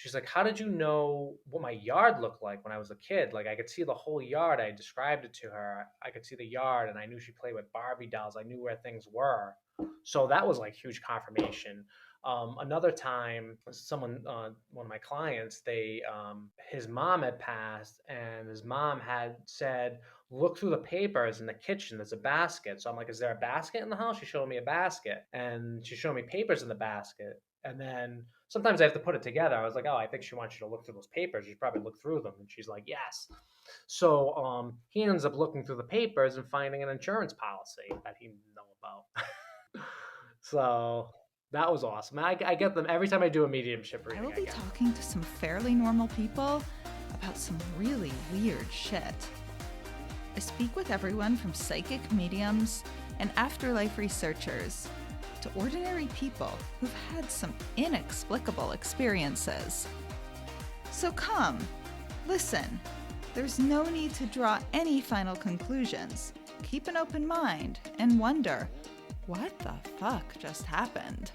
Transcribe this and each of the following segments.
She's like, how did you know what my yard looked like when I was a kid? Like I could see the whole yard. I described it to her. I could see the yard and I knew she played with Barbie dolls. I knew where things were. So that was like huge confirmation. Another time, one of my clients, his mom had passed, and his mom had said, "Look through the papers in the kitchen. There's a basket." So I'm like, "Is there a basket in the house?" She showed me a basket, and she showed me papers in the basket. And then sometimes I have to put it together. I was like, "Oh, I think she wants you to look through those papers. You should probably look through them." And she's like, "Yes." So he ends up looking through the papers and finding an insurance policy that he didn't know about. So that was awesome. I get them every time I do a mediumship I reading. will I be get them. talking to some fairly normal people about some really weird shit. I speak with everyone from psychic mediums and afterlife researchers to ordinary people who've had some inexplicable experiences. So come, listen. There's no need to draw any final conclusions. Keep an open mind and wonder, what the fuck just happened?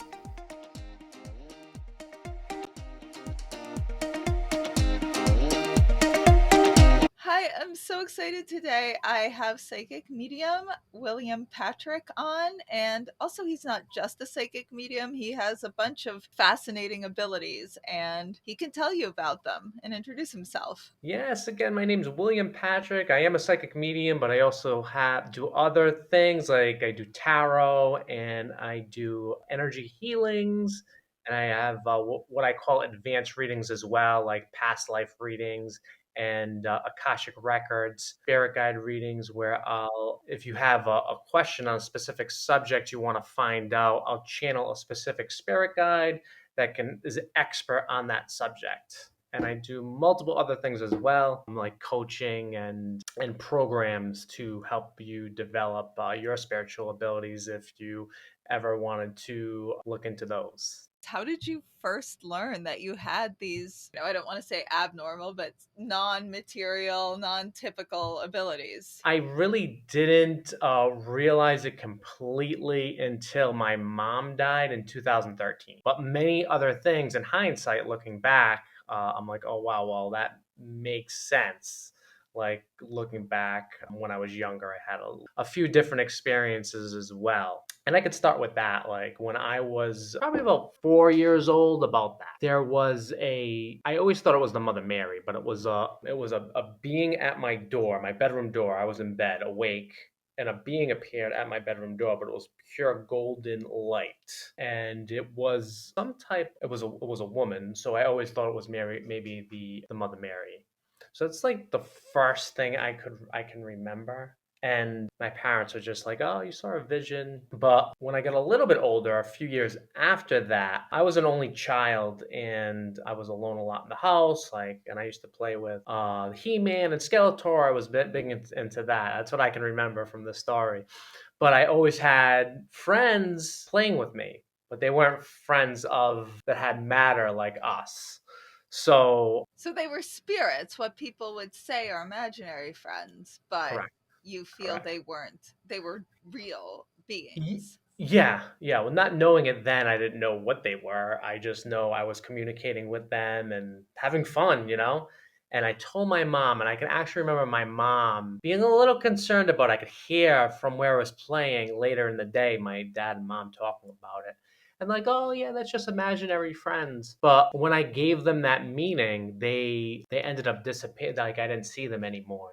Hi, I'm so excited today. I have psychic medium William Patrick on, and also he's not just a psychic medium, he has a bunch of fascinating abilities, and he can tell you about them and introduce himself. Yes, again, my name's William Patrick. I am a psychic medium, but I also do other things like I do tarot and I do energy healings, and I have what I call advanced readings as well, like past life readings and Akashic records, spirit guide readings, where if you have a question on a specific subject you want to find out, I'll channel a specific spirit guide that is an expert on that subject. And I do multiple other things as well, like coaching and programs to help you develop your spiritual abilities if you ever wanted to look into those. How did you first learn that you had these, I don't want to say abnormal, but non material, non typical abilities? I really didn't realize it completely until my mom died in 2013. But many other things, in hindsight, looking back, I'm like, oh wow, well that makes sense. Like looking back when I was younger, I had a few different experiences as well. And I could start with that. Like when I was probably about 4 years old, about that. I always thought it was the Mother Mary, but it was a being at my door, my bedroom door. I was in bed, awake, and a being appeared at my bedroom door, but it was pure golden light. And it was it was a woman. So I always thought it was Mary, maybe the Mother Mary. So it's like the first thing I can remember. And my parents were just like, "Oh, you saw a vision." But when I got a little bit older, a few years after that, I was an only child and I was alone a lot in the house. Like, and I used to play with He-Man and Skeletor. I was big into that. That's what I can remember from the story. But I always had friends playing with me, but they weren't friends of that had matter like us. So So they were spirits, what people would say are imaginary friends, but correct, you feel correct. they weren't, they were real Ye beings. Yeah, yeah, well, not knowing it then, I didn't know what they were. I just know I was communicating with them and having fun, you know? And I told my mom, and I can actually remember my mom being a little concerned about it. I could hear from where I was playing later in the day, my dad and mom talking about it. And like, oh yeah, that's just imaginary friends. But when I gave them that meaning, they ended up disappearing. Like I didn't see them anymore,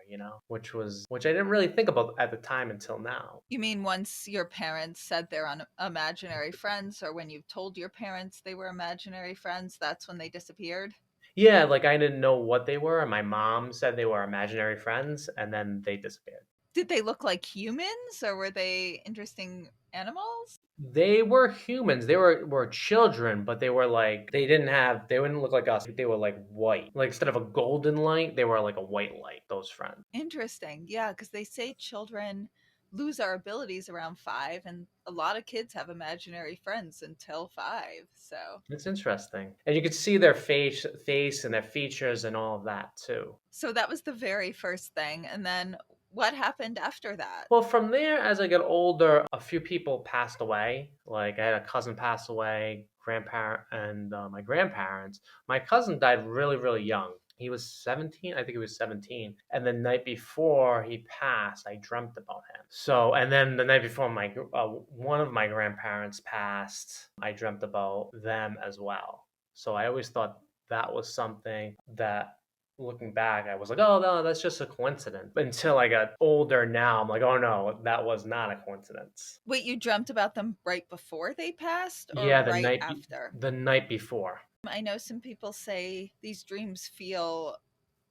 which I didn't really think about at the time until now. You mean once your parents said they're imaginary friends, or when you told your parents they were imaginary friends, that's when they disappeared? Yeah, like I didn't know what they were, and my mom said they were imaginary friends, and then they disappeared. Did they look like humans, or were they interesting animals? They were humans. They were children, but they wouldn't look like us. They were like white. Like instead of a golden light, they were like a white light, those friends. Interesting. Yeah, because they say children lose our abilities around 5, and a lot of kids have imaginary friends until 5. So, It's interesting. And you could see their face and their features and all of that too. so that was the very first thing. And then what happened after that? Well, from there, as I got older, a few people passed away. Like I had a cousin pass away, my grandparents. My cousin died really, really young. He was 17. I think he was 17. And the night before he passed, I dreamt about him. So, and then the night before one of my grandparents passed, I dreamt about them as well. So I always thought that was something that, looking back, I was like, oh no, that's just a coincidence. But until I got older now, I'm like, oh no, that was not a coincidence. Wait, you dreamt about them right before they passed or Yeah, right after? the night before. I know some people say these dreams feel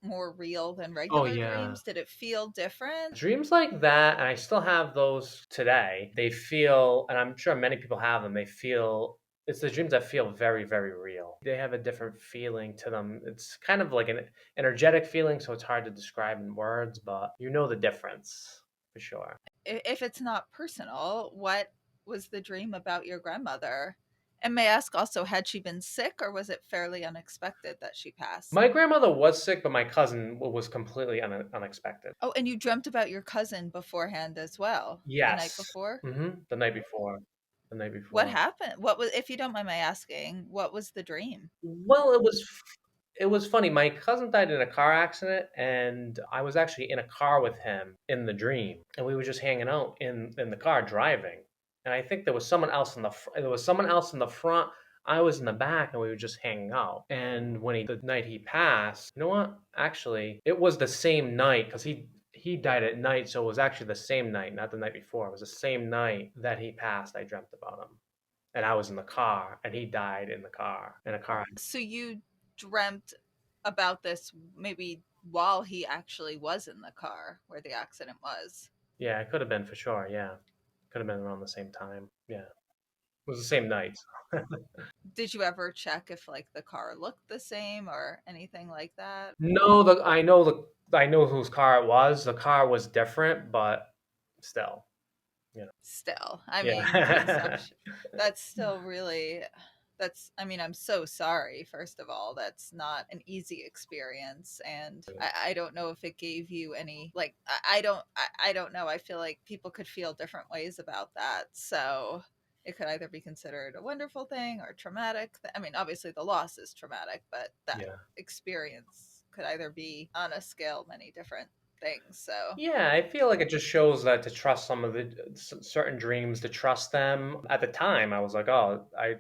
more real than Oh regular yeah. dreams. Did it feel different? Dreams like that, and I still have those today. They feel, and I'm sure many people have them, they feel, it's the dreams that feel very, very real. They have a different feeling to them. It's kind of like an energetic feeling, so it's hard to describe in words, but you know the difference for sure. If it's not personal, what was the dream about your grandmother? And may I ask also, had she been sick or was it fairly unexpected that she passed? My grandmother was sick, but my cousin was completely unexpected. Oh, and you dreamt about your cousin beforehand as well, the night Yes. before? The night before. The night What before. happened? What was, if you don't mind my asking, what was the dream? Well, it was funny. My cousin died in a car accident, and I was actually in a car with him in the dream, and we were just hanging out in the car driving. And I think there was someone else there was someone else in the front. I was in the back, and we were just hanging out. And the night he passed, you know what? Actually, it was the same night because he died at night, so it was actually the same night, not the night before. It was the same night that he passed. I dreamt about him, and I was in the car, and he died in the car in a car. So you dreamt about this maybe while he actually was in the car where the accident was. Yeah, it could have been for sure. Yeah, could have been around the same time. Yeah, it was the same night. Did you ever check if like the car looked the same or anything like that? No, I know whose car it was. The car was different, but still, you know. Still, I mean, Yeah, that's still really, that's, I mean, I'm so sorry, first of all. That's not an easy experience. And I don't know if it gave you any, like, I don't know. I feel like people could feel different ways about that. So it could either be considered a wonderful thing or traumatic. I mean, obviously the loss is traumatic, but that yeah, experience could either be on a scale many different things. So yeah. I feel like it just shows that to trust some of the certain dreams, to trust them. At the time, I was like, oh, I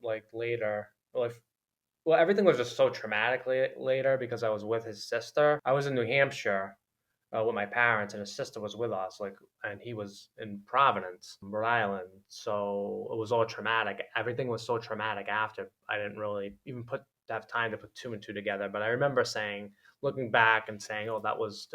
like later. Well, everything was just so traumatic later because I was with his sister. I was in New Hampshire with my parents, and his sister was with us. Like, and he was in Providence, Rhode Island. So it was all traumatic. Everything was so traumatic after. I didn't really even have time to put two and two together. But I remember looking back and saying, "Oh, that was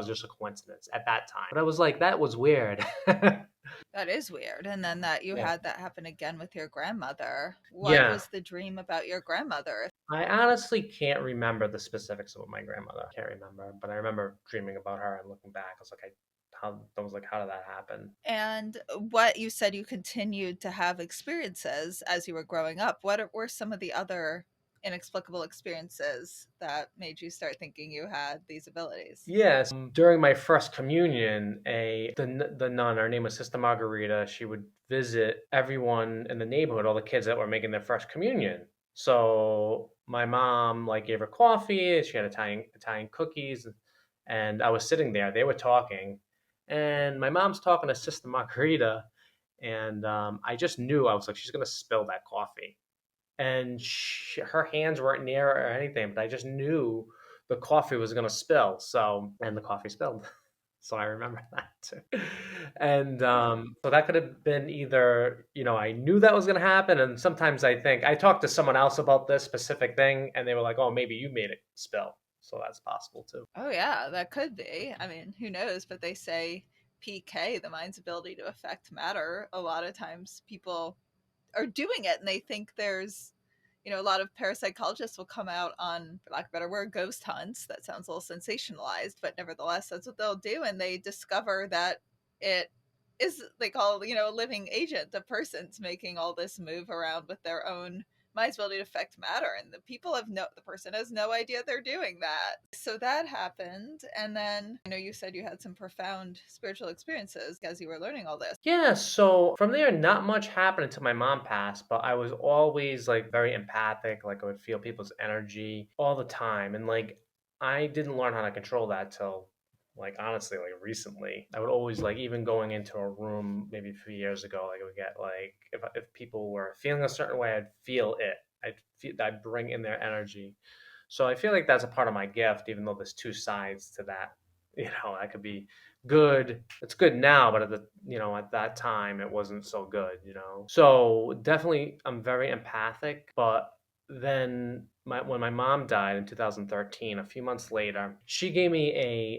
just a coincidence at that time." But I was like, that was weird. that is weird. And then that you Yeah, had that happen again with your grandmother. What yeah. was the dream about your grandmother? I honestly can't remember the specifics of my grandmother. Can't remember, but I remember dreaming about her and looking back. I was like, how did that happen? And what you said you continued to have experiences as you were growing up. What were some of the other inexplicable experiences that made you start thinking you had these abilities? Yes, during my first communion, the nun, her name was Sister Margarita. She would visit everyone in the neighborhood, all the kids that were making their first communion. So my mom like gave her coffee. She had Italian cookies, and I was sitting there. They were talking, and my mom's talking to Sister Margarita, and I just knew. I was like, she's gonna spill that coffee, and her hands weren't near or anything, but I just knew the coffee was going to spill. So, and the coffee spilled. So I remember that too. And so that could have been either, I knew that was going to happen. And sometimes I talked to someone else about this specific thing, and they were like, oh, maybe you made it spill. So that's possible too. Oh, yeah, that could be. I mean, who knows? But they say PK, the mind's ability to affect matter, a lot of times people are doing it and they think there's, a lot of parapsychologists will come out on, for lack of a better word, ghost hunts. That sounds a little sensationalized, but nevertheless that's what they'll do, and they discover that it is, they call, a living agent. The person's making all this move around with their own might as well need affect matter, and the person has no idea they're doing that. So that happened, and then I know you said you had some profound spiritual experiences as you were learning all this. Yeah, so from there, not much happened until my mom passed, but I was always like very empathic. Like I would feel people's energy all the time. And like I didn't learn how to control that till like honestly, like recently. I would always like even going into a room maybe a few years ago, like I would get like if people were feeling a certain way, I'd feel it. I'd bring in their energy. So I feel like that's a part of my gift, even though there's two sides to that. That could be good. It's good now, but at that time it wasn't so good. So definitely I'm very empathic, but then when my mom died in 2013, a few months later, she gave me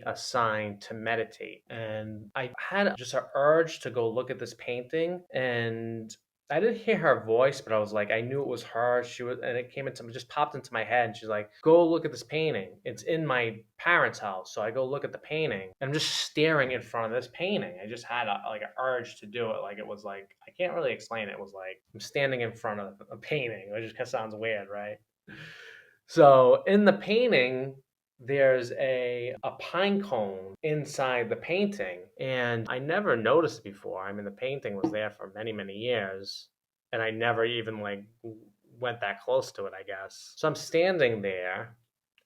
a sign to meditate. And I had just an urge to go look at this painting, and I didn't hear her voice, but I was like, I knew it was her. She was, and it just popped into my head. And she's like, "Go look at this painting. It's in my parents' house." So I go look at the painting, and I'm just staring in front of this painting. I just had like an urge to do it. Like it was like I can't really explain it. It was like I'm standing in front of a painting, which just kind of sounds weird, right? So in the painting, there's a pine cone inside the painting, and I never noticed before. I mean, the painting was there for many, many years, and I never even like went that close to it, I guess. So I'm standing there,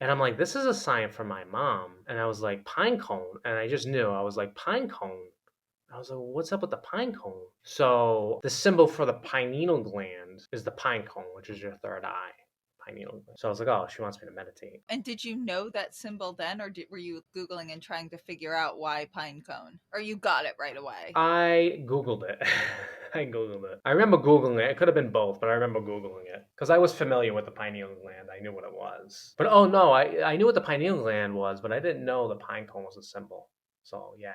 and I'm like, this is a sign from my mom. And I was like, pine cone. And I just knew. I was like, pine cone. I was like, well, what's up with the pine cone? So the symbol for the pineal gland is the pine cone, which is your third eye. Pineal gland. So I was like, oh, she wants me to meditate. And did you know that symbol then, or were you Googling and trying to figure out why pine cone? Or you got it right away? I Googled it. I Googled it. I remember Googling it. It could have been both, but I remember Googling it. Because I was familiar with the pineal gland. I knew what it was. But oh no, I knew what the pineal gland was, but I didn't know the pine cone was a symbol. So yeah,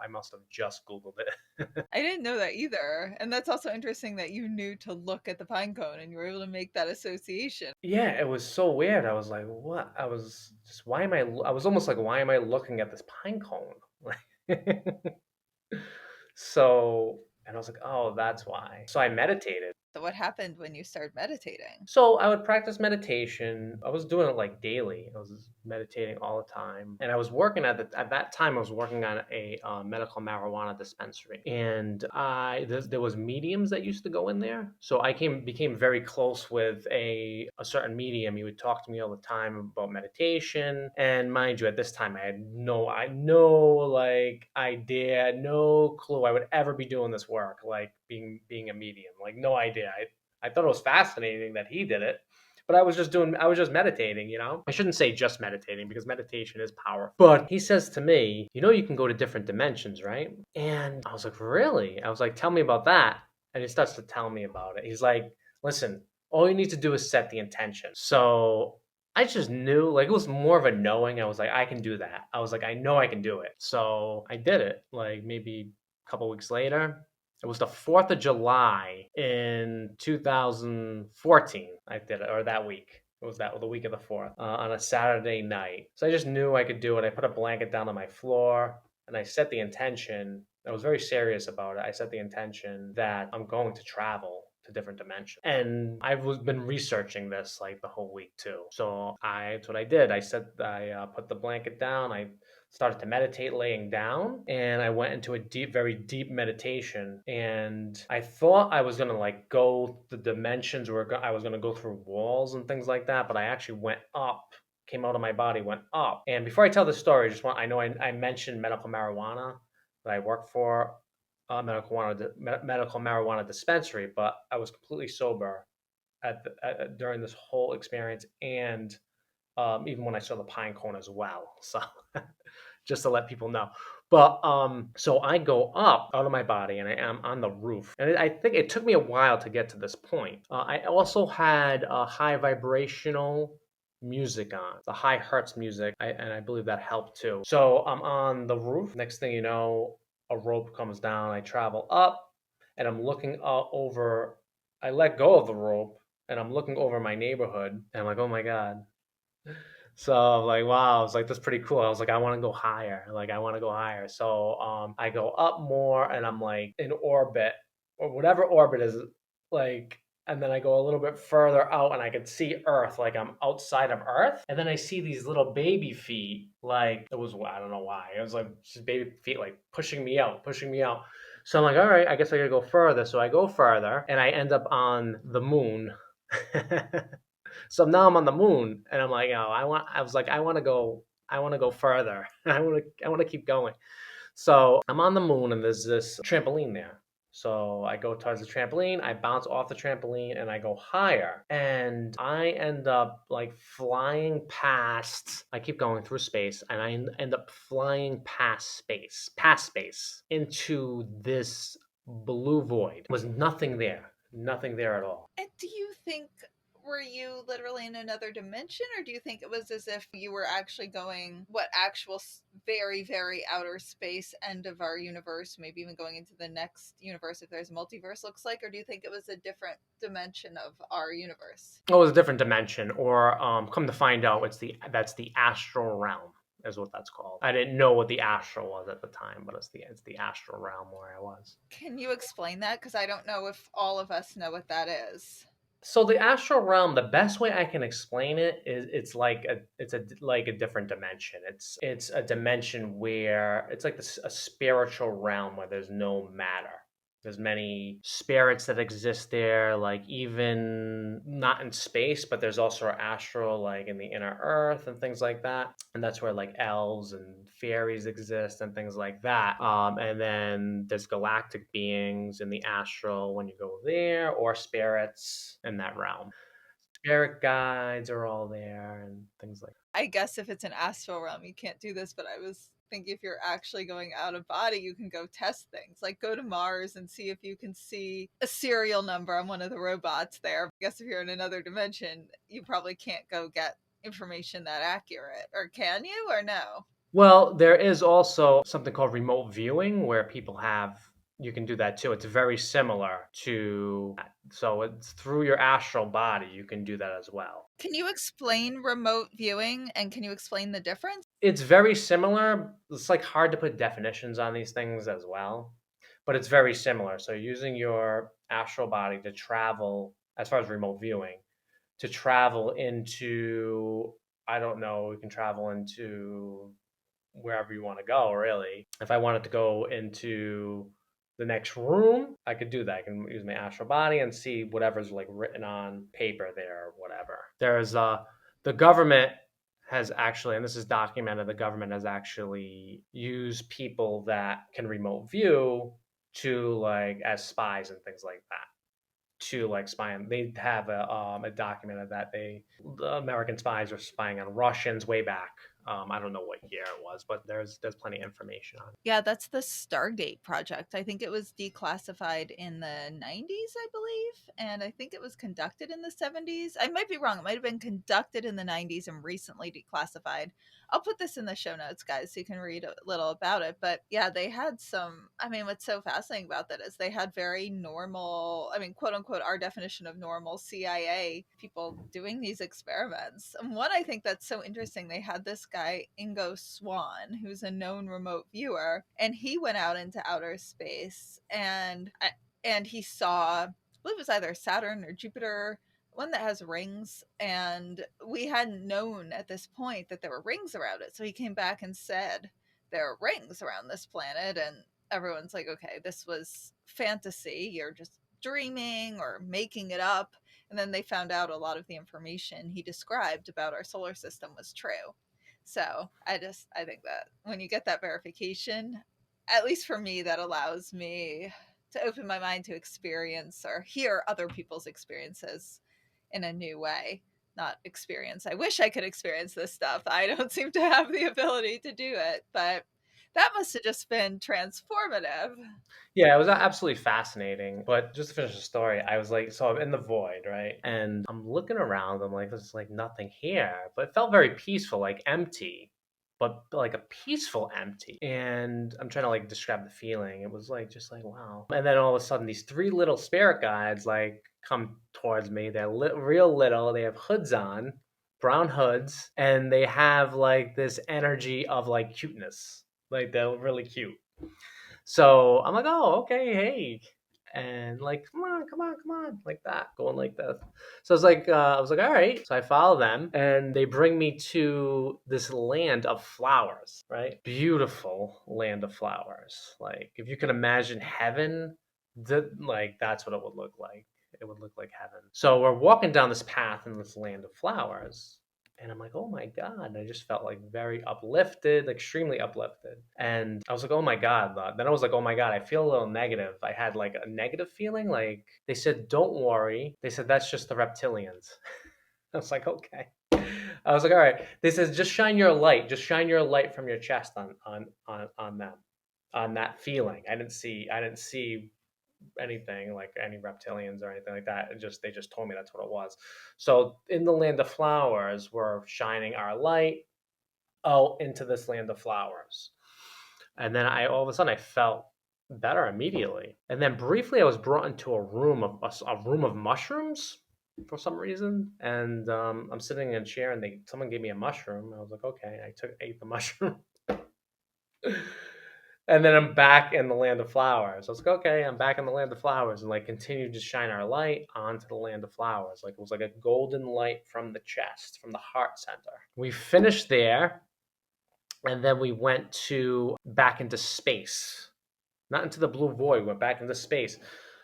I must have just Googled it. I didn't know that either. And that's also interesting that you knew to look at the pine cone and you were able to make that association. Yeah, it was so weird. I was like, what? I was just, why am I was almost like, why am I looking at this pine cone? Like, so, and I was like, oh, that's why. So I meditated. So, what happened when you started meditating? So I would practice meditation. I was doing it like daily. I was meditating all the time, and I was working at that time. I was working on a medical marijuana dispensary, and there was mediums that used to go in there. So I became very close with a certain medium. He would talk to me all the time about meditation, and mind you, at this time I had no like idea, no clue I would ever be doing this work, like being a medium, like no idea. I thought it was fascinating that he did it, but I was just meditating. I shouldn't say just meditating because meditation is powerful. But he says to me, you can go to different dimensions, right? And I was like, really? I was like, tell me about that. And he starts to tell me about it. He's like, listen, all you need to do is set the intention. So I just knew, like, it was more of a knowing. I was like, I can do that. I was like, I know I can do it. So I did it. Like maybe a couple weeks later, it was the 4th of July in 2014. I did it, or that week. It was the week of the 4th, on a Saturday night. So I just knew I could do it. I put a blanket down on my floor and I set the intention. I was very serious about it. I set the intention that I'm going to travel to different dimensions. And I've been researching this like the whole week too. So that's what I did. I put the blanket down. I started to meditate laying down, and I went into a very deep meditation. And I thought I was going to like go the dimensions where I was going to go through walls and things like that, but I actually went up, came out of my body, went up. And before I tell the story, I know I mentioned medical marijuana that I work for, medical marijuana dispensary, but I was completely sober during this whole experience, and even when I saw the pine cone as well. So just to let people know. But so I go up out of my body and I am on the roof. And I think it took me a while to get to this point. I also had a high vibrational music on, the high hertz music, and I believe that helped too. So I'm on the roof. Next thing you know, a rope comes down. I travel up, and I'm looking over. I let go of the rope, and I'm looking over my neighborhood, and I'm like, oh my god. So I'm like, wow, I was like, that's pretty cool. I was like, I want to go higher. Like, I want to go higher. So I go up more, and I'm like in orbit, or whatever orbit is, like and then I go a little bit further out and I could see Earth, like I'm outside of Earth. And then I see these little baby feet, like it was, I don't know why. It was like just baby feet, like pushing me out, pushing me out. So I'm like, all right, I guess I gotta go further. So I go further and I end up on the moon. So now I'm on the moon and I'm like, oh, I was like, I want to go further. I want to keep going. So I'm on the moon and there's this trampoline there. So I go towards the trampoline, I bounce off the trampoline and I go higher. And I end up like flying past, I keep going through space and I end up flying past space into this blue void. There was nothing there at all. And do you think, were you literally in another dimension, or do you think it was as if you were actually going what actual very, very outer space end of our universe, maybe even going into the next universe if there's a multiverse looks like, or do you think it was a different dimension of our universe? Oh, it was a different dimension, or come to find out, that's the astral realm, is what that's called. I didn't know what the astral was at the time, but it's the astral realm where I was. Can you explain that? Because I don't know if all of us know what that is. So the astral realm, the best way I can explain it is it's a like a different dimension. It's a dimension where it's like a spiritual realm where there's no matter. There's many spirits that exist there, like even not in space, but there's also astral, like in the inner earth and things like that. And that's where like elves and fairies exist and things like that. And then there's galactic beings in the astral when you go there, or spirits in that realm. Spirit guides are all there and things like that. I guess if it's an astral realm, you can't do this, but I was thinking if you're actually going out of body, you can go test things. Like go to Mars and see if you can see a serial number on one of the robots there. I guess if you're in another dimension, you probably can't go get information that accurate. Or can you, or no? Well, there is also something called remote viewing where people have you can do that too. It's very similar to so it's through your astral body you can do that as well. Can you explain remote viewing and can you explain the difference? It's very similar. It's like hard to put definitions on these things as well, but it's very similar. So using your astral body to travel as far as remote viewing, to travel into I don't know, we can travel into wherever you want to go, really. If I wanted to go into the next room, I could do that. I can use my astral body and see whatever's like written on paper there or whatever. There's the government has actually, and this is documented, the government has actually used people that can remote view to like as spies and things like that to like spy on. They have a documented that the American spies were spying on Russians way back. I don't know what year it was, but there's plenty of information on it. Yeah, that's the Stargate project. I think it was declassified in the 90s, I believe, and I think it was conducted in the 70s. I might be wrong. It might have been conducted in the 90s and recently declassified. I'll put this in the show notes, guys, so you can read a little about it. But yeah, they had some. I mean, what's so fascinating about that is they had very normal, I mean, quote unquote, our definition of normal CIA people doing these experiments. And one I think that's so interesting, they had this guy, Ingo Swann, who's a known remote viewer, and he went out into outer space and he saw, I believe it was either Saturn or Jupiter, one that has rings, and we hadn't known at this point that there were rings around it. So he came back and said there are rings around this planet, and everyone's like, okay, this was fantasy. You're just dreaming or making it up. And then they found out a lot of the information he described about our solar system was true. So I think that when you get that verification, at least for me, that allows me to open my mind to experience or hear other people's experiences in a new way. Not experience. I wish I could experience this stuff. I don't seem to have the ability to do it, but that must have just been transformative. Yeah, it was absolutely fascinating. But just to finish the story, I was like, so I'm in the void, right? And I'm looking around. I'm like, there's like nothing here, but it felt very peaceful, like empty, but like a peaceful empty. And I'm trying to like describe the feeling. It was like just like wow. And then all of a sudden, these three little spirit guides like come towards me. They're real little. They have hoods on, brown hoods, and they have like this energy of like cuteness. Like they're really cute. So I'm like, oh, okay, hey. and like, come on, come on, come on, like that, going like this. So I was like, all right. So I follow them, and they bring me to this land of flowers, right? Beautiful land of flowers. Like if you can imagine heaven, like that's what it would look like. It would look like heaven. So we're walking down this path in this land of flowers, and I'm like, oh my God. I just felt like very uplifted, extremely uplifted. And I was like, oh my God. Then I was like, oh my God, I feel a little negative. I had like a negative feeling. Like they said, don't worry. They said, that's just the reptilians. I was like, okay. I was like, all right. They said, just shine your light. Just shine your light from your chest on them, on that feeling. I didn't see anything like any reptilians or anything like that. They just told me that's what it was. So in the land of flowers, we're shining our light out into this land of flowers. And then I all of a sudden I felt better immediately. And then briefly I was brought into a room of mushrooms for some reason. And I'm sitting in a chair and someone gave me a mushroom. I was like, okay. Ate the mushroom. And then I'm back in the land of flowers. I was like, okay, I'm back in the land of flowers, and like continued to shine our light onto the land of flowers. Like it was like a golden light from the chest, from the heart center. We finished there, and then we went to back into space, not into the blue void. We went back into space.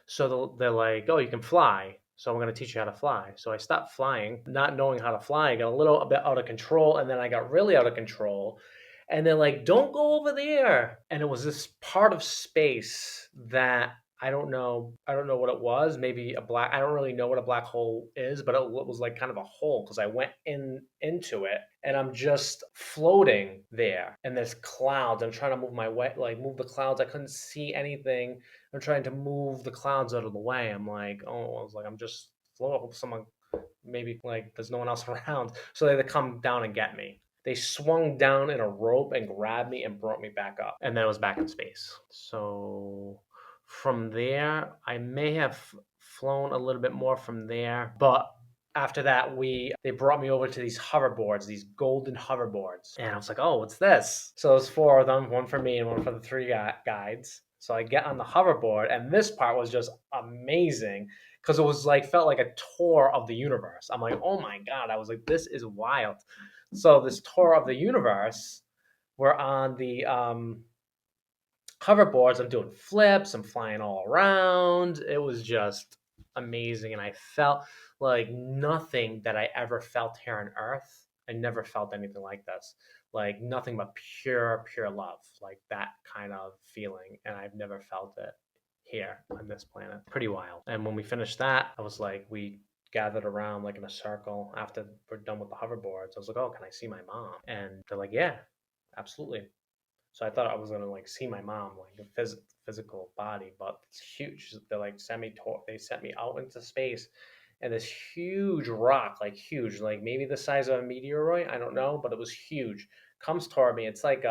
So they're like, oh, you can fly. So I'm going to teach you how to fly. So I stopped flying, not knowing how to fly. I got a little bit out of control, and then I got really out of control. And they're like, don't go over there. And it was this part of space that I don't know. I don't know what it was. Maybe a black. I don't really know what a black hole is, but it was like kind of a hole because I went into it, and I'm just floating there. And there's clouds. I'm trying to move my way, like move the clouds. I couldn't see anything. I'm trying to move the clouds out of the way. I'm like, oh, I was like, I'm just floating. I hope someone maybe like there's no one else around. So they come down and get me. They swung down in a rope and grabbed me and brought me back up. And then I was back in space. So from there, I may have flown a little bit more from there, but after that they brought me over to these hoverboards, these golden hoverboards, and I was like, oh, what's this? So there's four of them, one for me and one for the three guides. So I get on the hoverboard, and this part was just amazing because it was like felt like a tour of the universe. I'm like, oh my God. I was like, this is wild. So this tour of the universe, we're on the hoverboards. I'm doing flips. I'm flying all around. It was just amazing, and I felt like nothing that I ever felt here on Earth. I never felt anything like this. Like nothing but pure love, like that kind of feeling, and I've never felt it here on this planet. Pretty wild. And when we finished that, I was like, we gathered around like in a circle after we're done with the hoverboards. I was like, oh, can I see my mom? And they're like, yeah, absolutely. So I thought I was gonna like see my mom, like a physical body, but it's huge. They're like they sent me out into space, and this huge rock, like huge, like maybe the size of a meteoroid, I don't know, but it was huge. Comes toward me. It's like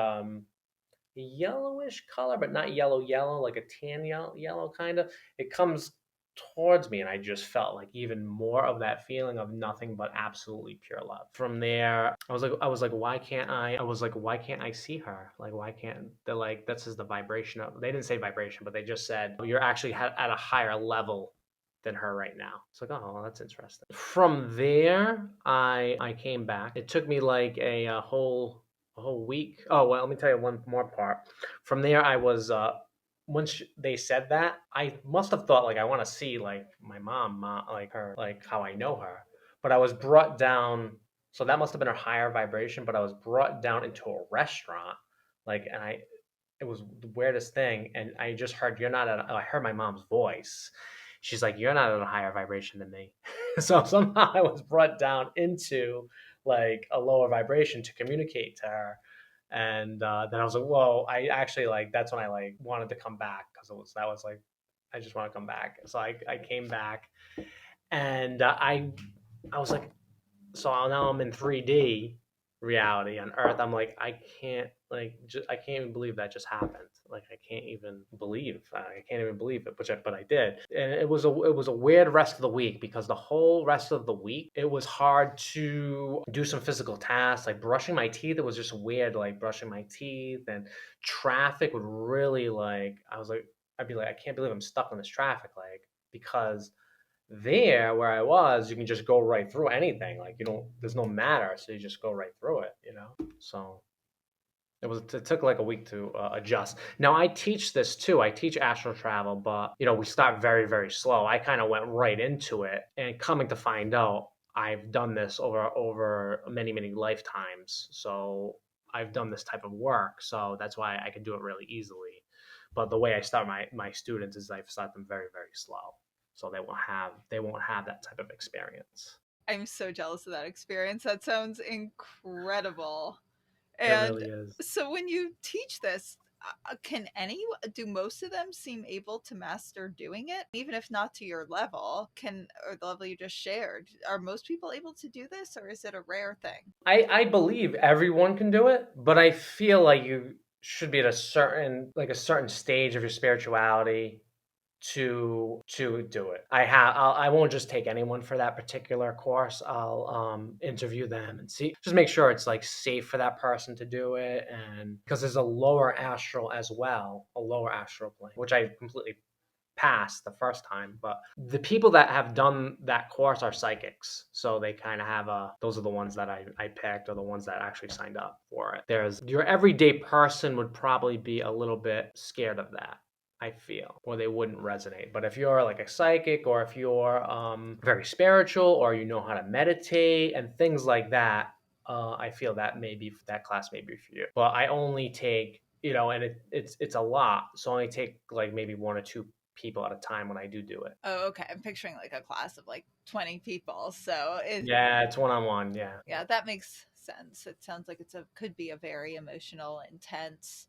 yellowish color, but not yellow, like a tan yellow kind of. It comes towards me, and I just felt like even more of that feeling of nothing but absolutely pure love. From there, I was like, why can't I? I was like, why can't I see her? Like, why can't they're like, this is the vibration of? They didn't say vibration, but they just said you're actually at a higher level than her right now. It's like, oh, well, that's interesting. From there, I came back. It took me like a whole week. Oh well, let me tell you one more part. From there, I was once they said that, I must have thought like I want to see like my mom, like her, like how I know her. But I was brought down, so that must have been a higher vibration. But I was brought down into a restaurant, like, and it was the weirdest thing. And I just heard you're not at. I heard my mom's voice. She's like, you're not at a higher vibration than me. So somehow I was brought down into like a lower vibration to communicate to her. And then I was like, whoa, I actually like, that's when I like wanted to come back because that was like, I just want to come back. So I came back, and I was like, so now I'm in 3D reality on Earth. I'm like, I can't I can't even believe that just happened. Like I can't even believe it, but I did. And it was a weird rest of the week because the whole rest of the week it was hard to do some physical tasks like brushing my teeth. It was just weird, like brushing my teeth, and traffic would really like I was like I'd be like, I can't believe I'm stuck in this traffic, like, because there where I was, you can just go right through anything. Like, you don't, there's no matter, so you just go right through it, you know? So it took like a week to adjust. Now I teach this too. I teach astral travel, but we start very, very slow. I kind of went right into it, and coming to find out, I've done this over many, many lifetimes. So I've done this type of work, so that's why I can do it really easily. But the way I start my students is I start them very, very slow, so they won't have that type of experience. I'm so jealous of that experience. That sounds incredible. It And really is. so when you teach this, can any do most of them seem able to master doing it, even if not to your level, can or the level you just shared? Are most people able to do this, or is it a rare thing? I believe everyone can do it, but I feel like you should be at a certain stage of your spirituality to do it. I won't just take anyone for that particular course. I'll interview them and see, just make sure it's like safe for that person to do it, and because there's a lower astral as well, a lower astral plane, which I completely passed the first time. But the people that have done that course are psychics, so they kind of have those are the ones that I picked, or the ones that actually signed up for it. There's your everyday person would probably be a little bit scared of that, I feel, or they wouldn't resonate. But if you're like a psychic, or if you're very spiritual, or you know how to meditate and things like that, I feel that maybe that class may be for you. But I only take, and it's a lot, so I only take like maybe one or two people at a time when I do it. Oh, okay. I'm picturing like a class of like 20 people. So it, Yeah, it's one on one. Yeah, yeah, that makes sense. It sounds like could be a very emotional, intense.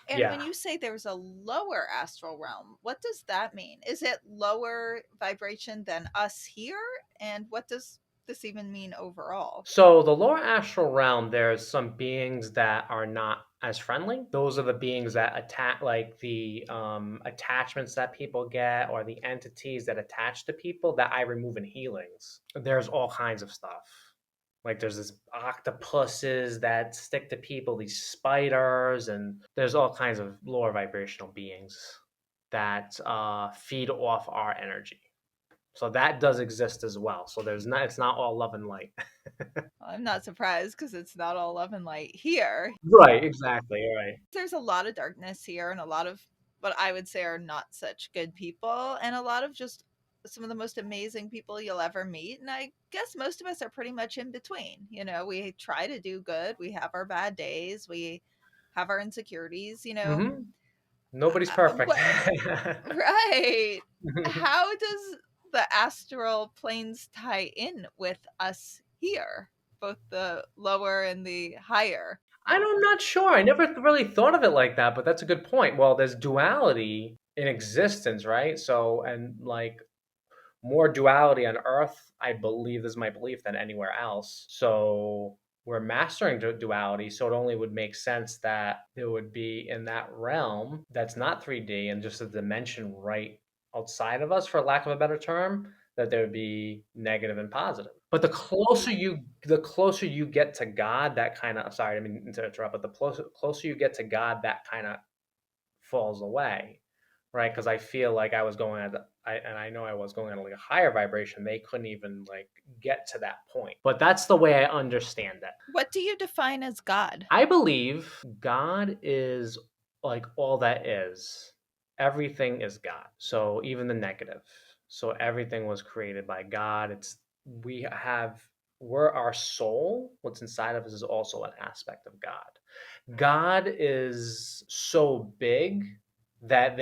And when yeah. you say there's a lower astral realm, what does that mean? Is it lower vibration than us here? And what does this even mean overall? So the lower astral realm, there's some beings that are not as friendly. Those are the beings that attack, like the attachments that people get, or the entities that attach to people that I remove in healings. There's all kinds of stuff. Like there's this octopuses that stick to people, these spiders, and there's all kinds of lower vibrational beings that feed off our energy. So that does exist as well. So it's not all love and light. Well, I'm not surprised because it's not all love and light here. Right, exactly, right. There's a lot of darkness here and a lot of what I would say are not such good people and a lot of just some of the most amazing people you'll ever meet. And I guess most of us are pretty much in between. You know, we try to do good, we have our bad days, we have our insecurities, you know. Mhm. Nobody's perfect. What right. How does the astral planes tie in with us here? Both the lower and the higher. I'm not sure. I never really thought of it like that, but that's a good point. Well, there's duality in existence, right? So, and like more duality on Earth, I believe, this is my belief, than anywhere else. So we're mastering duality. So it only would make sense that there would be in that realm that's not 3D and just a dimension right outside of us, for lack of a better term, that there would be negative and positive. But the closer you get to God, that kind of, sorry, I mean to interrupt, but the closer you get to God, that kind of falls away, right? Because I feel like I was going at, and I know I was going at like a higher vibration. They couldn't even like get to that point. But that's the way I understand it. What do you define as God? I believe God is like all that is. Everything is God. So even the negative. So everything was created by God. We have we're our soul. What's inside of us is also an aspect of God. God is so big that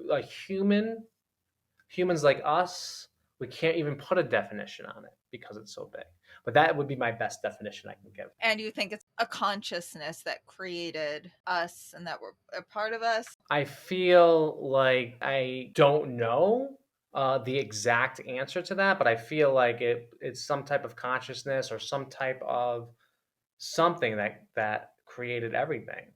like humans like us, we can't even put a definition on it because it's so big. But that would be my best definition I can give. And you think it's a consciousness that created us and that we're a part of us? I feel like I don't know the exact answer to that, but I feel like it's some type of consciousness, or some type of something that created everything.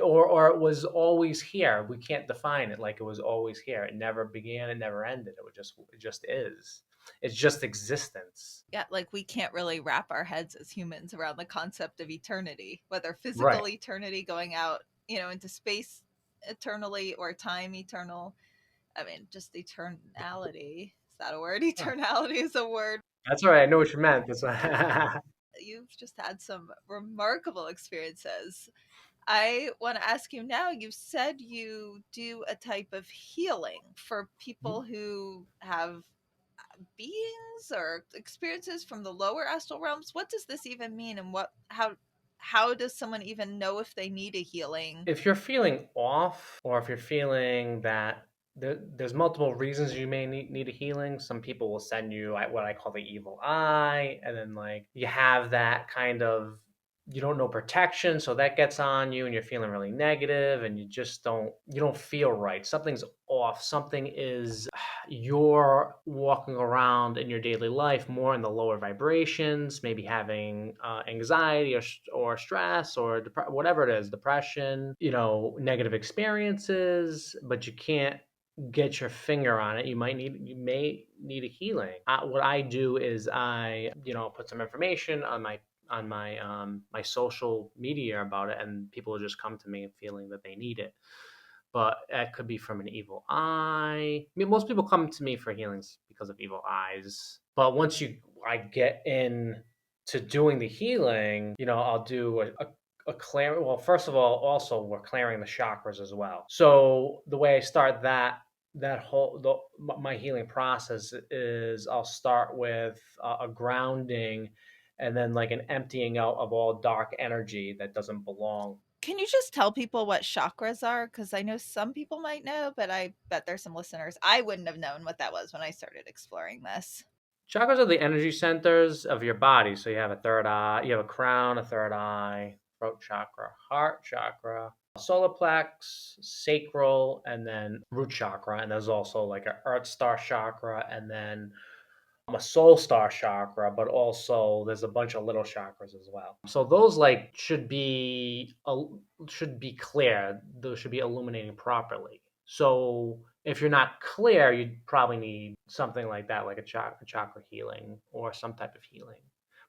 Or it was always here. We can't define it, like it was always here. It never began, it never ended. It just is. It's just existence. Yeah, like we can't really wrap our heads as humans around the concept of eternity, whether Right. physical eternity going out, you know, into space eternally or time eternal. I mean, just eternality. Is that a word? Eternality is a word. That's all right. I know what you meant. That's You've just had some remarkable experiences. I want to ask you now, you said you do a type of healing for people who have beings or experiences from the lower astral realms. What does this even mean, and how does someone even know if they need a healing? if you're feeling off, or if you're feeling that there's multiple reasons you may need a healing. Some people will send you what I call the evil eye, and then like you have that kind of, you don't know protection, so that gets on you, and you're feeling really negative, and you don't feel right. Something's off. Something is, you're walking around in your daily life more in the lower vibrations, maybe having anxiety or stress or whatever it is, depression, negative experiences, but you can't get your finger on it. You may need a healing. What I do is I, put some information on my social media about it, and people will just come to me feeling that they need it. But it could be from an evil eye. I mean, most people come to me for healings because of evil eyes. But once I get in to doing the healing, I'll do a clear. Well, first of all, also we're clearing the chakras as well. So the way I start my healing process is I'll start with a grounding, and then like an emptying out of all dark energy that doesn't belong. Can you just tell people what chakras are? Because I know some people might know, but I bet there's some listeners. I wouldn't have known what that was when I started exploring this. Chakras are the energy centers of your body. So you have a third eye, you have a crown, a third eye, throat chakra, heart chakra, solar plex, sacral, and then root chakra. And there's also like a earth star chakra, and then a soul star chakra, but also there's a bunch of little chakras as well. So those like should be clear. Those should be illuminating properly. So if you're not clear, you'd probably need something like that, like a chakra healing or some type of healing.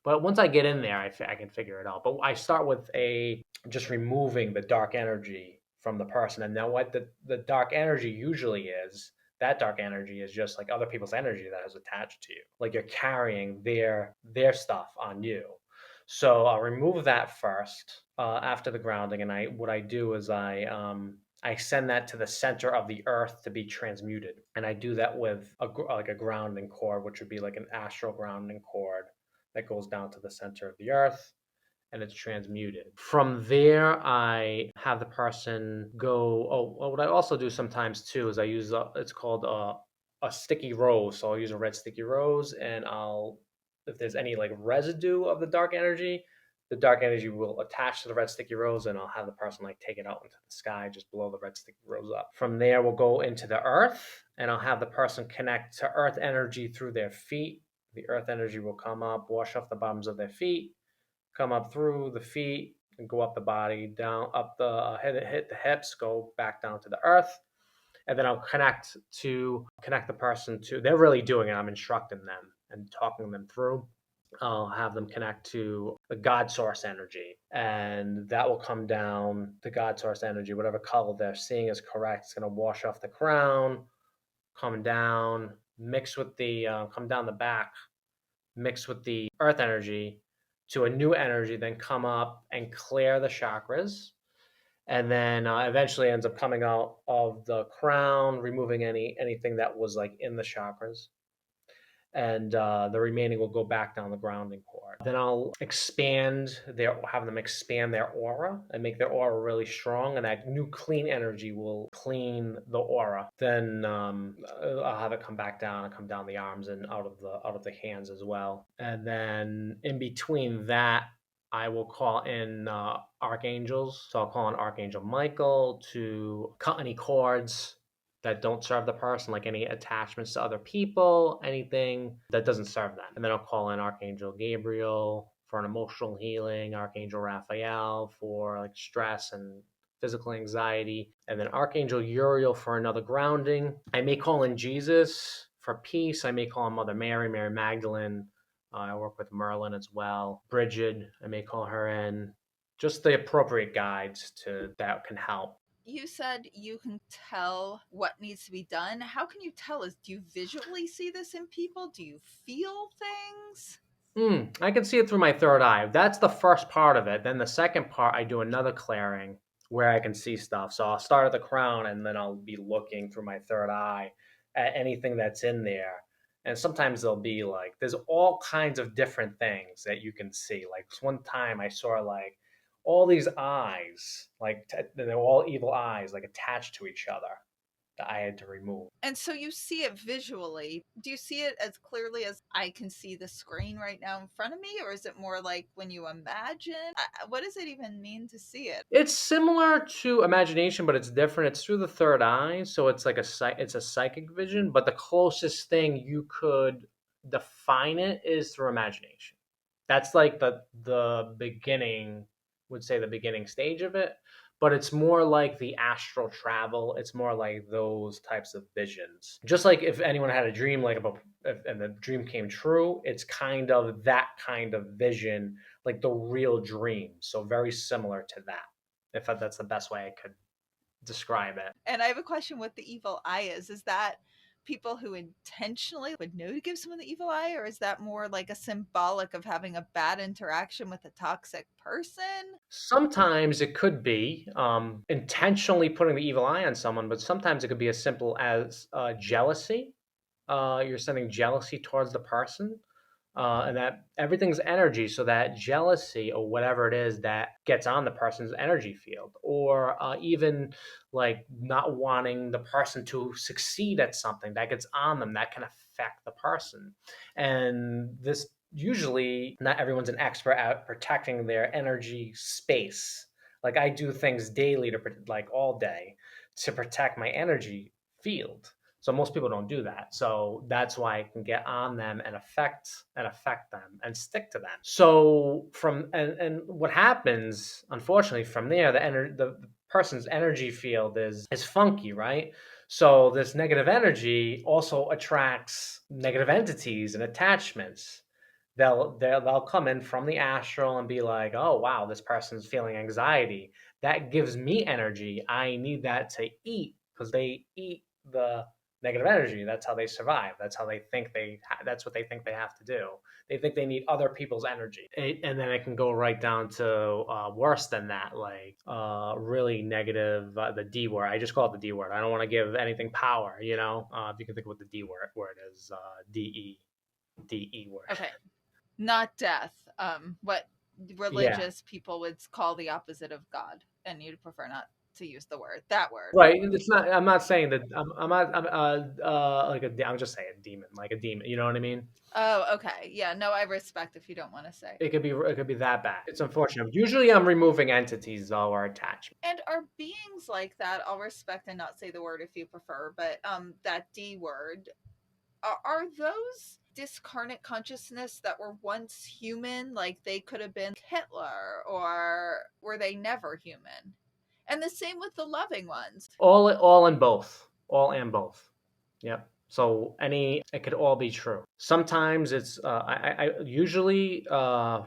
But once I get in there, I can figure it out. But I start with just removing the dark energy from the person. And then what the dark energy usually is, that dark energy is just like other people's energy that is attached to you. Like you're carrying their stuff on you. So I'll remove that first after the grounding, and what I do is I send that to the center of the earth to be transmuted, and I do that with like a grounding cord, which would be like an astral grounding cord that goes down to the center of the earth, and it's transmuted. From there, I have the person go. Oh, what I also do sometimes too is I use it's called a sticky rose. So I'll use a red sticky rose, and if there's any like residue of the dark energy will attach to the red sticky rose, and I'll have the person like take it out into the sky, just blow the red sticky rose up. From there, we'll go into the earth, and I'll have the person connect to earth energy through their feet. The earth energy will come up, wash off the bottoms of their feet, come up through the feet, and go up the body, down up the head, hit the hips, go back down to the earth, and then I'll connect the person to. They're really doing it. I'm instructing them and talking them through. I'll have them connect to the God source energy, and that will come down. The God source energy, whatever color they're seeing is correct. It's going to wash off the crown, come down, mix with come down the back, mix with the earth energy to a new energy, then come up and clear the chakras, and then eventually ends up coming out of the crown, removing anything that was like in the chakras, and the remaining will go back down the grounding cord. Then I'll have them expand their aura and make their aura really strong, and that new clean energy will clean the aura. Then I'll have it come back down and come down the arms and out of the hands as well. And then in between that, I will call in archangels. So I'll call in Archangel Michael to cut any cords that don't serve the person, like any attachments to other people, anything that doesn't serve them. And then I'll call in Archangel Gabriel for an emotional healing, Archangel Raphael for like stress and physical anxiety, and then Archangel Uriel for another grounding. I may call in Jesus for peace. I may call in Mother Mary, Mary Magdalene. I work with Merlin as well. Bridget, I may call her in. Just the appropriate guides that can help. You said you can tell what needs to be done. How can you tell? Do you visually see this in people? Do you feel things? I can see it through my third eye. That's the first part of it. Then the second part, I do another clearing where I can see stuff. So I'll start at the crown and then I'll be looking through my third eye at anything that's in there. And sometimes there'll be like, there's all kinds of different things that you can see. Like one time I saw like all these eyes, like they're all evil eyes, like attached to each other that I had to remove. And so you see it visually. Do you see it as clearly as I can see the screen right now in front of me? Or is it more like when you imagine? What does it even mean to see it? It's similar to imagination, but it's different. It's through the third eye, so it's like it's a psychic vision. But the closest thing you could define it is through imagination. That's like the beginning, would say the beginning stage of it. But it's more like the astral travel. It's more like those types of visions. Just like if anyone had a dream, like about and the dream came true, it's kind of that kind of vision, like the real dream. So very similar to that, if that's the best way I could describe it. And I have a question what the evil eye is. Is that people who intentionally would know to give someone the evil eye, or is that more like a symbolic of having a bad interaction with a toxic person? Sometimes it could be intentionally putting the evil eye on someone, but sometimes it could be as simple as jealousy. You're sending jealousy towards the person, and that everything's energy. So that jealousy or whatever it is that gets on the person's energy field, or even like not wanting the person to succeed at something that gets on them, that can affect the person. And this usually, not everyone's an expert at protecting their energy space. Like I do things daily to like all day to protect my energy field. So most people don't do that. So that's why I can get on them and affect them and stick to them. So and what happens, unfortunately, from there, the person's energy field is funky, right? So this negative energy also attracts negative entities and attachments. They'll come in from the astral and be like, oh wow, this person's feeling anxiety. That gives me energy. I need that to eat because they eat the negative energy. That's how they survive. That's how they think that's what they think they have to do. They think they need other people's energy. And then it can go right down to worse than that, like really negative, the D word. I just call it the D word. I don't want to give anything power, you know? If you can think of what the D word is, DE word. Okay, not death. What Yeah. religious people would call the opposite of God, and you'd prefer not to use the word, that word. Right. It's not. I'm not saying that. I'm not. Like I'm just saying demon, like a demon. You know what I mean? Oh, okay. Yeah, no, I respect if you don't want to say. It could be. It could be that bad. It's unfortunate. Usually, I'm removing entities though or attachment. And are beings like that, I'll respect and not say the word if you prefer, but that D word, are those discarnate consciousness that were once human, like they could have been Hitler, or were they never human? And the same with the loving ones. All in both. All and both. Yep. So it could all be true. Sometimes it's. I usually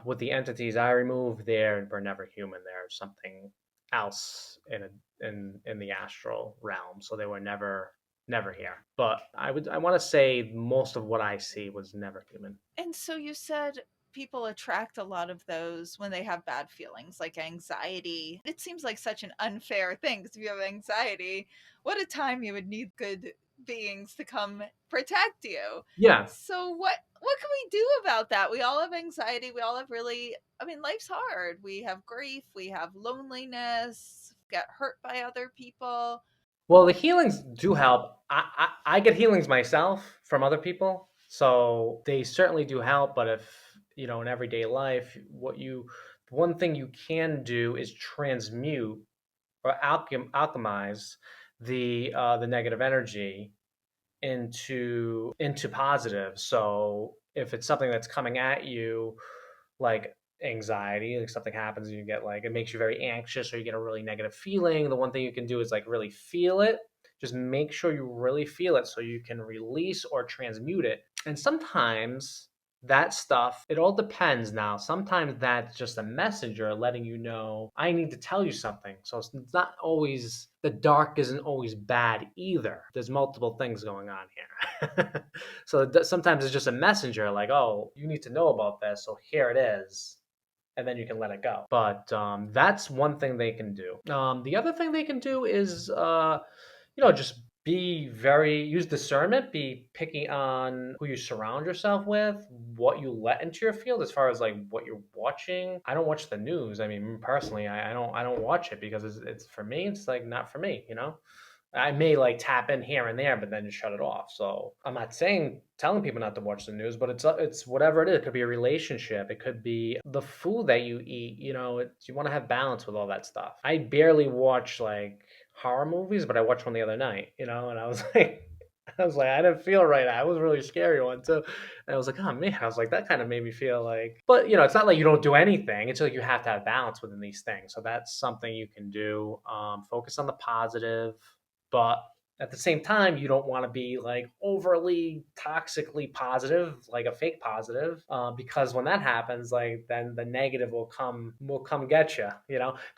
with the entities I remove, they're never human. They're something else in the astral realm. So they were never here. But I want to say most of what I see was never human. And so you said people attract a lot of those when they have bad feelings, like anxiety. It seems like such an unfair thing because if you have anxiety, what a time you would need good beings to come protect you. Yeah. So what can we do about that? We all have anxiety. We all have really, I mean, life's hard. We have grief, we have loneliness, get hurt by other people. Well, the healings do help. I get healings myself from other people, so they certainly do help. But if in everyday life, one thing you can do is transmute or alchemize the negative energy into positive. So if it's something that's coming at you, like anxiety, like something happens and you get like it makes you very anxious or you get a really negative feeling, the one thing you can do is like really feel it. Just make sure you really feel it so you can release or transmute it. And sometimes That stuff, it all depends now. Sometimes that's just a messenger letting you know, I need to tell you something. So it's not always, the dark isn't always bad either. There's multiple things going on here. So sometimes it's just a messenger like, oh, you need to know about this. So here it is. And then you can let it go. But that's one thing they can do. The other thing they can do is, just use discernment, be picky on who you surround yourself with, what you let into your field as far as like what you're watching. I don't watch the news. I mean, personally, I don't watch it because it's for me, it's like not for me. I may like tap in here and there, but then just shut it off. So I'm not saying telling people not to watch the news, but it's whatever it is. It could be a relationship. It could be the food that you eat. You want to have balance with all that stuff. I barely watch like horror movies, but I watched one the other night. And I was like. I was like, I didn't feel right. I was a really scary one too. And I was like, oh man, I was like, that kind of made me feel like, but it's not like you don't do anything. It's like you have to have balance within these things. So that's something you can do. Focus on the positive, but at the same time, you don't want to be like overly toxically positive, like a fake positive, because when that happens, like then the negative will come get you,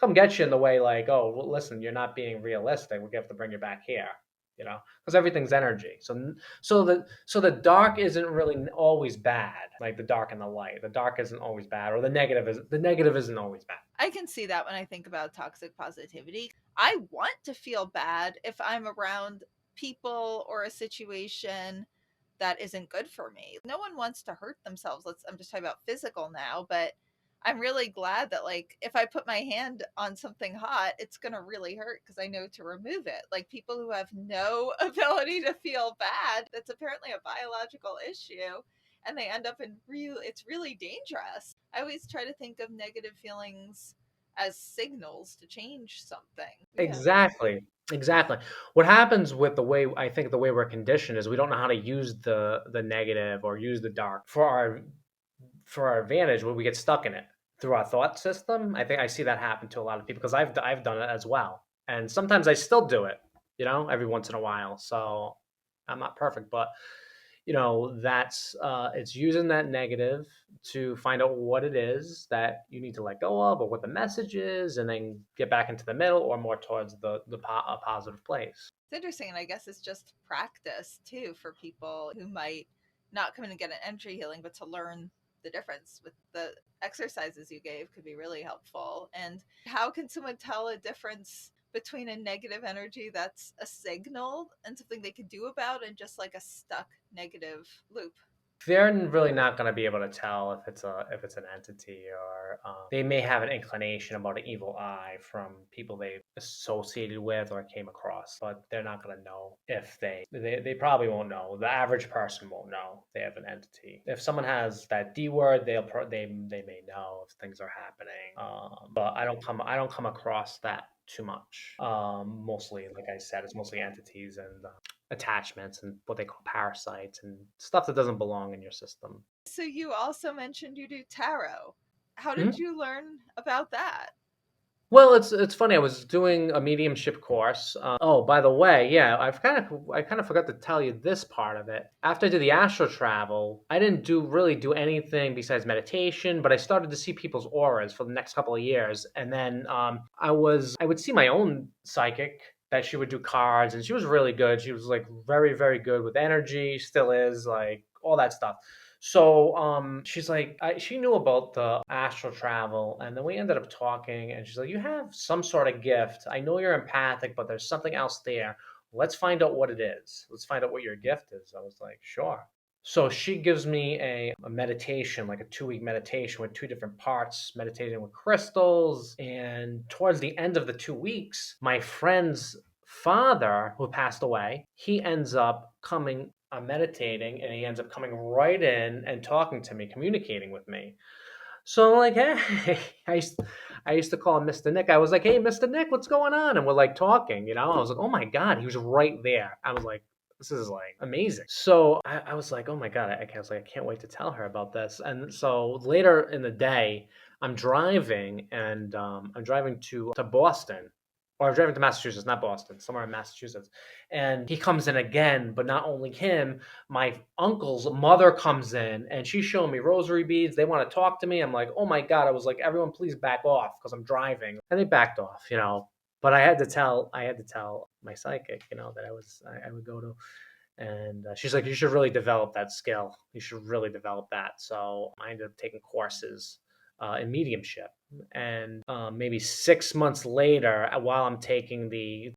come get you in the way like, oh, well, listen, you're not being realistic. We have to bring you back here, because everything's energy. So the dark isn't really always bad, like the dark and the light. The dark isn't always bad, or the negative isn't always bad. I can see that when I think about toxic positivity. I want to feel bad if I'm around people or a situation that isn't good for me. No one wants to hurt themselves. I'm just talking about physical now, but I'm really glad that like if I put my hand on something hot, it's going to really hurt because I know to remove it. Like people who have no ability to feel bad, that's apparently a biological issue and they end up in it's really dangerous. I always try to think of negative feelings as signals to change something. Yeah. Exactly. Exactly. What happens with the way we're conditioned is we don't know how to use the negative or use the dark for our advantage when we get stuck in it through our thought system. I think I see that happen to a lot of people because I've done it as well. And sometimes I still do it, every once in a while. So I'm not perfect, but that's it's using that negative to find out what it is that you need to let go of or what the message is, and then get back into the middle or more towards a positive place. It's interesting, and I guess it's just practice too for people who might not come in and get an entry healing, but to learn the difference with the exercises you gave could be really helpful. And how can someone tell a difference between a negative energy that's a signal and something they can do about and just like a stuck negative loop? They're really not going to be able to tell if it's an entity, or they may have an inclination about an evil eye from people they associated with or came across, but they're not going to know if they probably won't know. The average person won't know they have an entity. If someone has that D word, they may know if things are happening. But I don't come across that too much. Mostly, like I said, it's mostly entities and attachments and what they call parasites and stuff that doesn't belong in your system. So you also mentioned you do tarot. How did Mhm. you learn about that? Well, it's funny. I was doing a mediumship course. Oh, by the way, yeah, I kind of forgot to tell you this part of it. After I did the astral travel, I didn't really do anything besides meditation, but I started to see people's auras for the next couple of years, and then I would see my own psychic that she would do cards, and she was really good. She was like very very good with energy, still is like all that stuff. So she's like, she knew about the astral travel, and then we ended up talking. And she's like, "You have some sort of gift. I know you're empathic, but there's something else there. Let's find out what it is. Let's find out what your gift is." I was like, "Sure." So she gives me a meditation, like a 2-week meditation with two different parts, meditating with crystals. And towards the end of the 2 weeks, my friend's father, who passed away, he ends up coming. I'm meditating, and he ends up coming right in and talking to me, communicating with me. So I'm like, hey, I used to call him Mr. Nick. I was like, hey, Mr. Nick, what's going on? And we're like talking, I was like, oh my God, he was right there. I was like, this is like amazing. So I was like, oh my God, I was like, I can't wait to tell her about this. And so later in the day, I'm driving, and I'm driving to Boston, or I was driving to Massachusetts, not Boston, somewhere in Massachusetts. And he comes in again, but not only him, my uncle's mother comes in and she's showing me rosary beads. They want to talk to me. I'm like, oh my God. I was like, everyone please back off because I'm driving. And they backed off, But I had to tell my psychic, that I would go to. And she's like, you should really develop that skill. You should really develop that. So I ended up taking courses in mediumship. And maybe 6 months later, while I'm taking the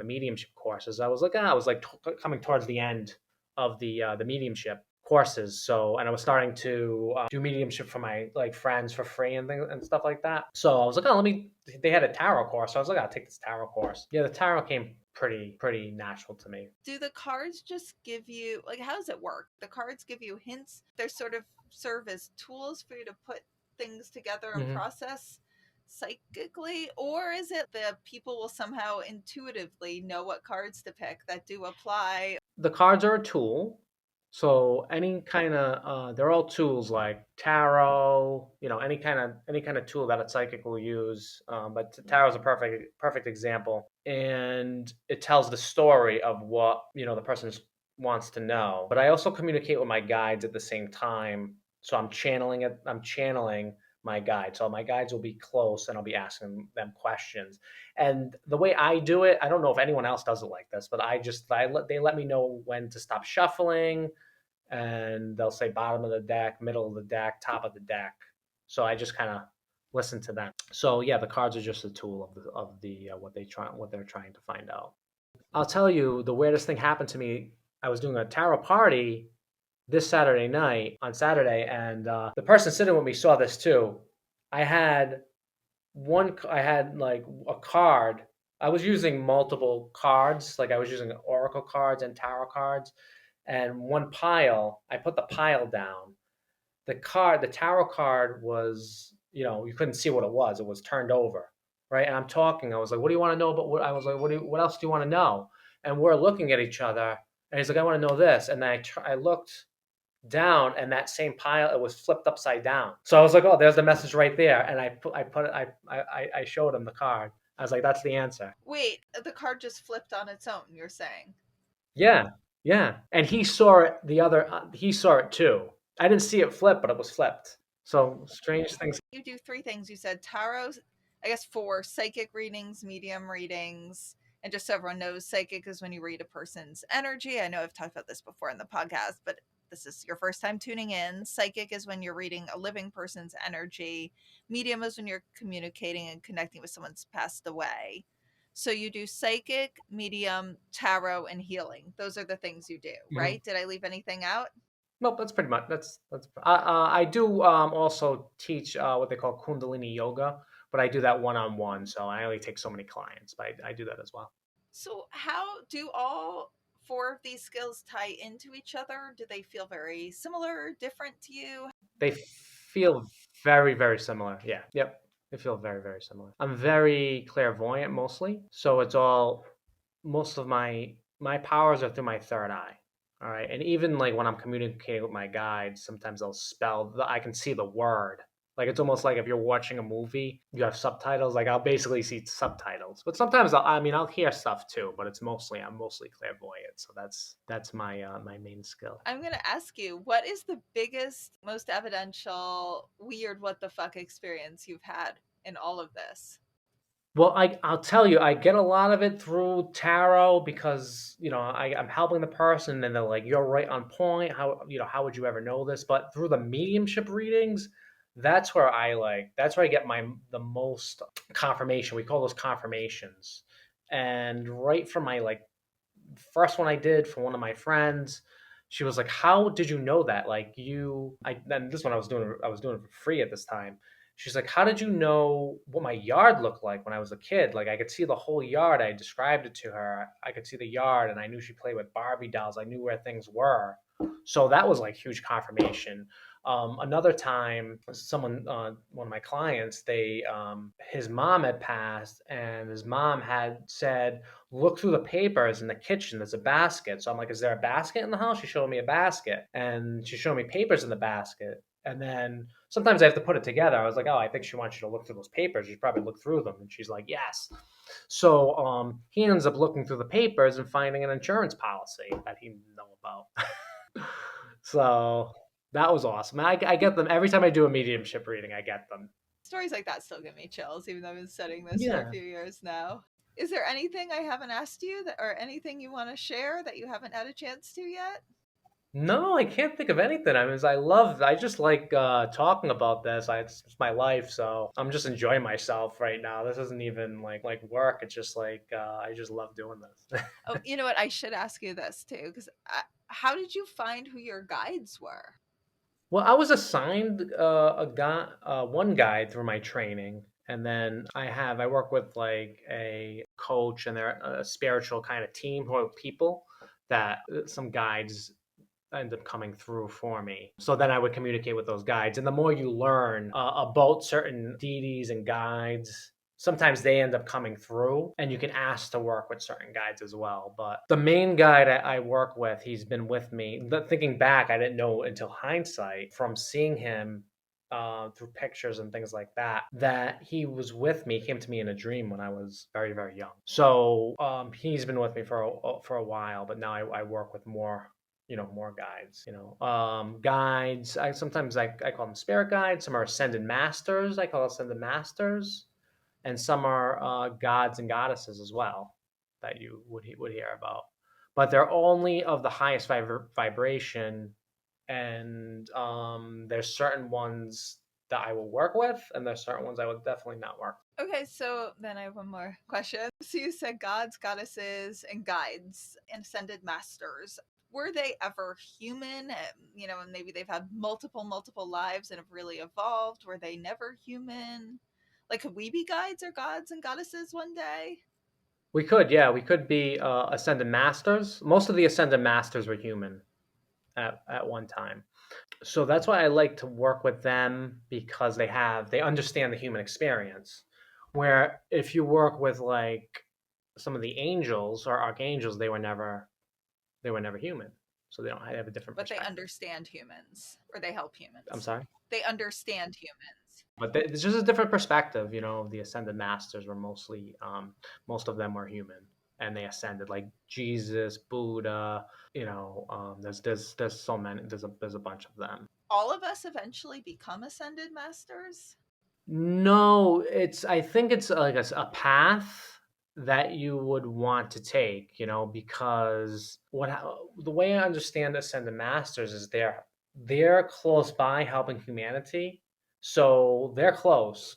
mediumship courses, I was like coming towards the end of the mediumship courses. So, and I was starting to do mediumship for my like friends for free and things and stuff like that. So I was like, oh, let me. They had a tarot course, so I was like, I'll take this tarot course. Yeah, the tarot came pretty natural to me. Do the cards just give you, like, how does it work? The cards give you hints. They're sort of serve as tools for you to put things together and Hmm. process psychically, or is it that people will somehow intuitively know what cards to pick that do apply? The cards are a tool. So they're all tools like tarot, any kind of tool that a psychic will use. But tarot is a perfect example, and it tells the story of what the person wants to know. But I also communicate with my guides at the same time, so I'm channeling it. I'm channeling my guides. So my guides will be close, and I'll be asking them questions. And the way I do it, I don't know if anyone else does it like this, but they let me know when to stop shuffling, and they'll say bottom of the deck, middle of the deck, top of the deck. So I just kind of listen to them. So yeah, the cards are just a tool of the what they're trying to find out. I'll tell you the weirdest thing happened to me. I was doing a tarot party this Saturday night on Saturday, and the person sitting with me saw this too. I had I had like a card. I was using multiple cards, like I was using oracle cards and tarot cards, and one pile. I put the pile down. The tarot card was, you couldn't see what it was. It was turned over, right? And I'm talking. I was like, "What do you want to know?" But I was like, What else do you want to know?" And we're looking at each other, and he's like, "I want to know this." And then I looked down, and that same pile, it was flipped upside down. So I was like, oh, there's the message right there. And I put it I showed him the card. I was like, that's the answer. Wait, the card just flipped on its own, you're saying? Yeah, yeah. And he saw it too. I didn't see it flip, but it was flipped. So strange things. You do three things. You said tarot, I guess four: psychic readings, medium readings, and just so everyone knows, psychic is when you read a person's energy. I know I've talked about this before in the podcast, but this is your first time tuning in. Psychic is when you're reading a living person's energy. Medium is when you're communicating and connecting with someone's passed away. So you do psychic, medium, tarot, and healing. Those are the things you do, Mhm. right? Did I leave anything out? Nope, that's pretty much that's. I do also teach what they call Kundalini yoga, but I do that one-on-one. So I only take so many clients, but I do that as well. So, how do all four of these skills tie into each other? Do they feel very similar, different to you? They feel very, very similar. Yeah. Yep. They feel very, very similar. I'm very clairvoyant mostly. So it's all most of my powers are through my third eye. All right. And even like when I'm communicating with my guides, sometimes I can see the word. Like it's almost like if you're watching a movie, you have subtitles. Like I'll basically see subtitles. But sometimes I'll hear stuff too, but I'm mostly clairvoyant. So that's my main skill. I'm going to ask you, what is the biggest, most evidential, weird, what the fuck experience you've had in all of this? Well, I'll tell you, I get a lot of it through tarot because I'm helping the person, and they're like, "You're right on point. How would you ever know this?" But through the mediumship readings, that's where I get the most confirmation. We call those confirmations, and right from my like first one I did for one of my friends, she was like, "How did you know that? Like you?" And this one I was doing it for free at this time. She's like, "How did you know what my yard looked like when I was a kid? Like I could see the whole yard. I described it to her. I could see the yard, and I knew she played with Barbie dolls. I knew where things were." So that was like huge confirmation. Another time, one of my clients, his mom had passed, and his mom had said, "Look through the papers in the kitchen. There's a basket." So I'm like, "Is there a basket in the house?" She showed me a basket, and she showed me papers in the basket. And then sometimes I have to put it together. I was like, oh, I think she wants you to look through those papers. You should probably look through them. And she's like, yes. So he ends up looking through the papers and finding an insurance policy that he didn't know about. So that was awesome. I get them every time I do a mediumship reading. I get them. Stories like that still give me chills, even though I've been studying this for a Yeah. few years now. Is there anything I haven't asked you that, or anything you want to share that you haven't had a chance to yet? No, I can't think of anything. I just like talking about this. It's my life, so I'm just enjoying myself right now. This isn't even like work. It's just like I just love doing this. Oh, you know what? I should ask you this too, because how did you find who your guides were? Well, I was assigned one guide through my training, and then I work with like a coach, and they're a spiritual kind of team who are people that some guides end up coming through for me. So then I would communicate with those guides. And the more you learn about certain deities and guides, sometimes they end up coming through and you can ask to work with certain guides as well. But the main guide I work with, he's been with me. Thinking back, I didn't know until hindsight from seeing him through pictures and things like that, that he was with me. He came to me in a dream when I was very, very young. So he's been with me for a while, but now I work with more guides, guides. I call them spirit guides. Some are ascended masters. I call ascended masters, and some are gods and goddesses as well that you would hear about. But they're only of the highest vibration, and there's certain ones that I will work with, and there's certain ones I would definitely not work. Okay, so then I have one more question. So you said gods, goddesses, and guides and ascended masters. Were they ever human? And maybe they've had multiple lives and have really evolved. Were they never human? Like, could we be guides or gods and goddesses one day? We could, yeah, we could be ascended masters. Most of the ascended masters were human at one time. So that's why I like to work with them, because they understand the human experience. Where if you work with like some of the angels or archangels, they were never human. So they have a different But they perspective. understand humans, or they help I'm humans. sorry. They understand humans. But it's just a different perspective, the ascended masters were most of them were human, and they ascended, like Jesus, Buddha. There's so many. There's a bunch of them. All of us eventually become ascended masters. No, I think it's like a path that you would want to take, because the way I understand Ascended Masters is they're close by helping humanity. So they're close,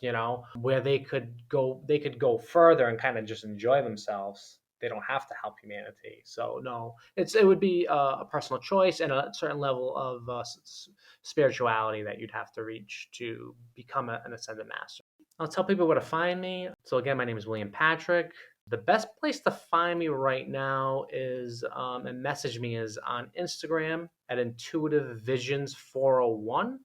where they could go further and kind of just enjoy themselves. They don't have to help humanity. So no, it would be a personal choice and a certain level of spirituality that you'd have to reach to become an ascended master. I'll tell people where to find me. So again, my name is William Patrick. The best place to find me right now is and message me is on Instagram at Intuitive Visions 401.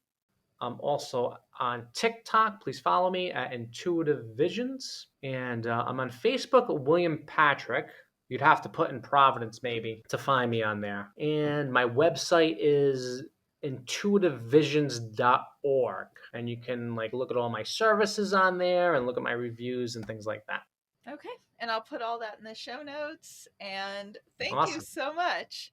I'm also on TikTok. Please follow me at Intuitive Visions. And I'm on Facebook, William Patrick. You'd have to put in Providence maybe to find me on there. And my website is intuitivevisions.org. And you can like look at all my services on there and look at my reviews and things like that. Okay. And I'll put all that in the show notes. And thank you Awesome. so much.